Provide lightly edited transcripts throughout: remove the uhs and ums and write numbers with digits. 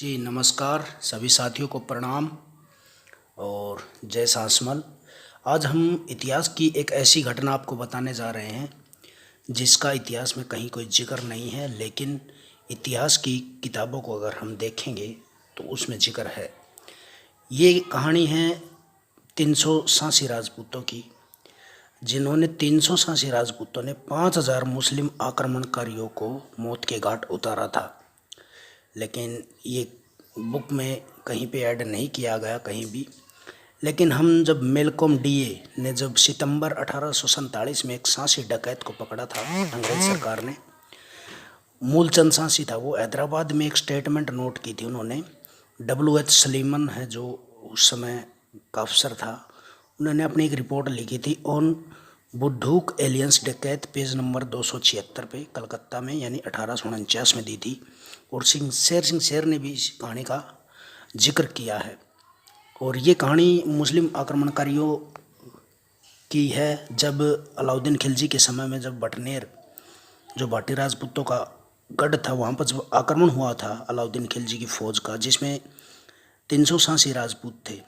जी नमस्कार सभी साथियों को प्रणाम और जय शासमल। आज हम इतिहास की एक ऐसी घटना आपको बताने जा रहे हैं जिसका इतिहास में कहीं कोई जिक्र नहीं है, लेकिन इतिहास की किताबों को अगर हम देखेंगे तो उसमें जिक्र है। ये कहानी है 387 राजपूतों की, जिन्होंने 387 राजपूतों ने 5000 मुस्लिम आक्रमणकारियों को मौत के घाट उतारा था। लेकिन ये बुक में कहीं पे ऐड नहीं किया गया कहीं भी। लेकिन हम जब मेलकॉम डीए ने जब सितंबर 1847 में एक सांसी डकैत को पकड़ा था अंग्रेज सरकार ने, मूलचंद सांसी था वो, हैदराबाद में एक स्टेटमेंट नोट की थी उन्होंने। WH सलीमन है जो उस समय का अफसर था, उन्होंने अपनी एक रिपोर्ट लिखी थी ऑन बुड्ढूक एलियंस डकैत, पेज नंबर 276 पे कलकत्ता में, यानी 1849 में दी थी। और शेर सिंह शेर ने भी इस कहानी का जिक्र किया है। और ये कहानी मुस्लिम आक्रमणकारियों की है जब अलाउद्दीन खिलजी के समय में, जब बटनेर जो भाटी राजपूतों का गढ़ था वहाँ पर जब आक्रमण हुआ था अलाउद्दीन खिलजी की फ़ौज का, जिसमें 387 राजपूत थे।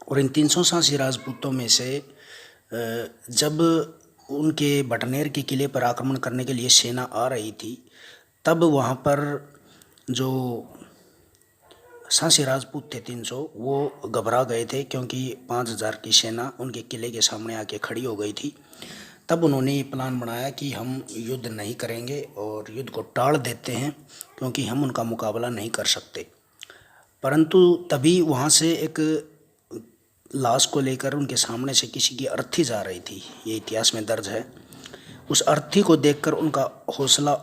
और इन 387 राजपूतों में से जब उनके बटनेर के किले पर आक्रमण करने के लिए सेना आ रही थी, तब वहाँ पर जो सांसी राजपूत थे 300, वो घबरा गए थे क्योंकि 5000 की सेना उनके किले के सामने आके खड़ी हो गई थी। तब उन्होंने ये प्लान बनाया कि हम युद्ध नहीं करेंगे और युद्ध को टाल देते हैं क्योंकि हम उनका मुकाबला नहीं कर सकते। परंतु तभी वहाँ से एक लाश को लेकर उनके सामने से किसी की अर्थी जा रही थी, ये इतिहास में दर्ज है। उस अर्थी को देखकर उनका हौसला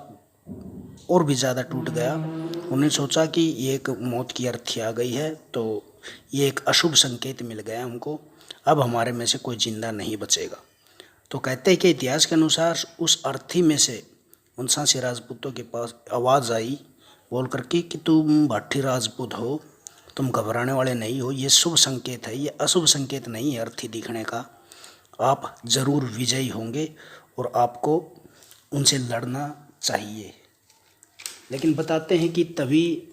और भी ज़्यादा टूट गया। उन्होंने सोचा कि ये एक मौत की अर्थी आ गई है, तो ये एक अशुभ संकेत मिल गया हमको, अब हमारे में से कोई जिंदा नहीं बचेगा। तो कहते हैं कि इतिहास के अनुसार उस अर्थी में से उन सांसी राजपूतों के पास आवाज़ आई बोल करके कि तुम भाटी राजपूत हो, तुम घबराने वाले नहीं हो, ये शुभ संकेत है, ये अशुभ संकेत नहीं है अर्थी दिखने का। आप जरूर विजयी होंगे और आपको उनसे लड़ना चाहिए। लेकिन बताते हैं कि तभी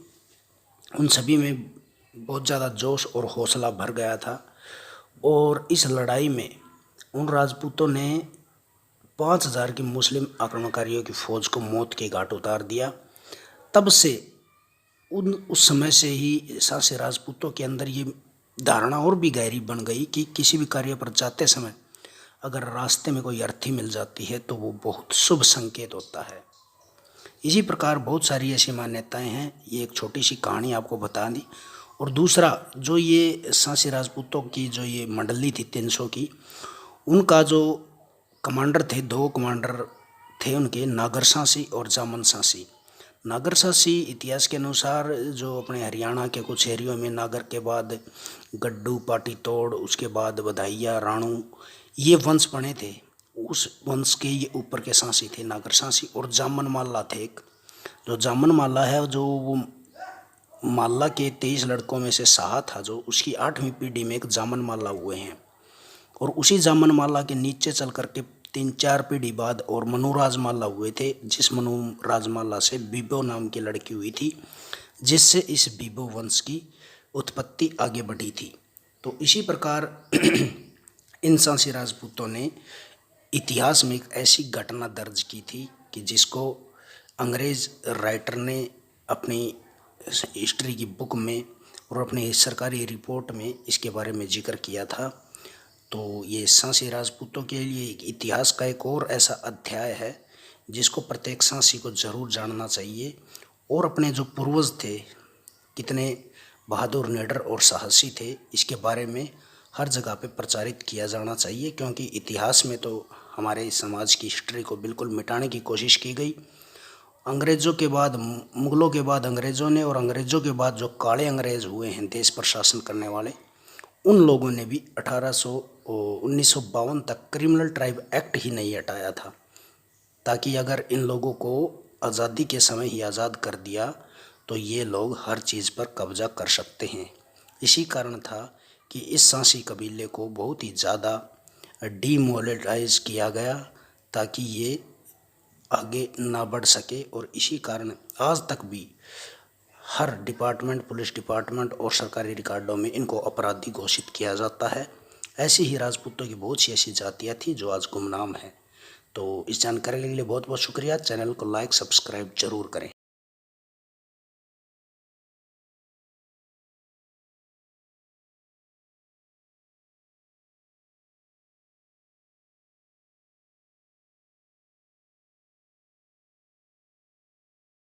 उन सभी में बहुत ज़्यादा जोश और हौसला भर गया था और इस लड़ाई में उन राजपूतों ने 5000 की मुस्लिम आक्रमणकारियों की फ़ौज को मौत के घाट उतार दिया। तब से उस समय से ही सांसी राजपूतों के अंदर ये धारणा और भी गहरी बन गई कि किसी भी कार्य पर जाते समय अगर रास्ते में कोई अर्थी मिल जाती है तो वो बहुत शुभ संकेत होता है। इसी प्रकार बहुत सारी ऐसी मान्यताएं हैं। ये एक छोटी सी कहानी आपको बता दी। और दूसरा, जो ये सांसी राजपूतों की जो ये मंडली थी 300 की, उनका जो कमांडर थे, 2 कमांडर थे उनके, नागर सांसी और जामन सांसी। नागर सांसी इतिहास के अनुसार जो अपने हरियाणा के कुछ एरियो में नागर के बाद गड्डू, पाटी तोड़, उसके बाद बधाइया, राणू, ये वंश बने थे। उस वंश के ये ऊपर के सांसी थे नागर सांसी। और जामन माला थे एक, जो जामन माला है, जो वो माला के 23 लड़कों में से शाह था, जो उसकी 8वीं पीढ़ी में एक जामन माला हुए हैं। और उसी जामन माला के नीचे चल करके 3-4 पीढ़ी बाद और मनु राजमाला हुए थे, जिस मनु राजमाला से बीबो नाम की लड़की हुई थी, जिससे इस बीबो वंश की उत्पत्ति आगे बढ़ी थी। तो इसी प्रकार इन सांसी राजपूतों ने इतिहास में एक ऐसी घटना दर्ज की थी कि जिसको अंग्रेज राइटर ने अपनी हिस्ट्री की बुक में और अपनी सरकारी रिपोर्ट में इसके बारे में जिक्र किया था। तो ये सांसी राजपूतों के लिए एक इतिहास का एक और ऐसा अध्याय है जिसको प्रत्येक सांसी को ज़रूर जानना चाहिए। और अपने जो पूर्वज थे कितने बहादुर, निडर और साहसी थे, इसके बारे में हर जगह पे प्रचारित किया जाना चाहिए, क्योंकि इतिहास में तो हमारे समाज की हिस्ट्री को बिल्कुल मिटाने की कोशिश की गई। अंग्रेज़ों के बाद, मुग़लों के बाद अंग्रेज़ों ने, और अंग्रेज़ों के बाद जो काले अंग्रेज़ हुए हैं देश पर शासन करने वाले, उन लोगों ने भी 1952 तक क्रिमिनल ट्राइब एक्ट ही नहीं हटाया था, ताकि अगर इन लोगों को आज़ादी के समय ही आज़ाद कर दिया तो ये लोग हर चीज़ पर कब्जा कर सकते हैं। इसी कारण था कि इस सांसी कबीले को बहुत ही ज़्यादा डीमोनेटाइज किया गया ताकि ये आगे ना बढ़ सके। और इसी कारण आज तक भी हर डिपार्टमेंट, पुलिस डिपार्टमेंट और सरकारी रिकॉर्डों में इनको अपराधी घोषित किया जाता है। ऐसी ही राजपूतों की बहुत सी ऐसी जातियाँ थी जो आज गुमनाम हैं। तो इस जानकारी के लिए बहुत बहुत शुक्रिया। चैनल को लाइक सब्सक्राइब जरूर करें।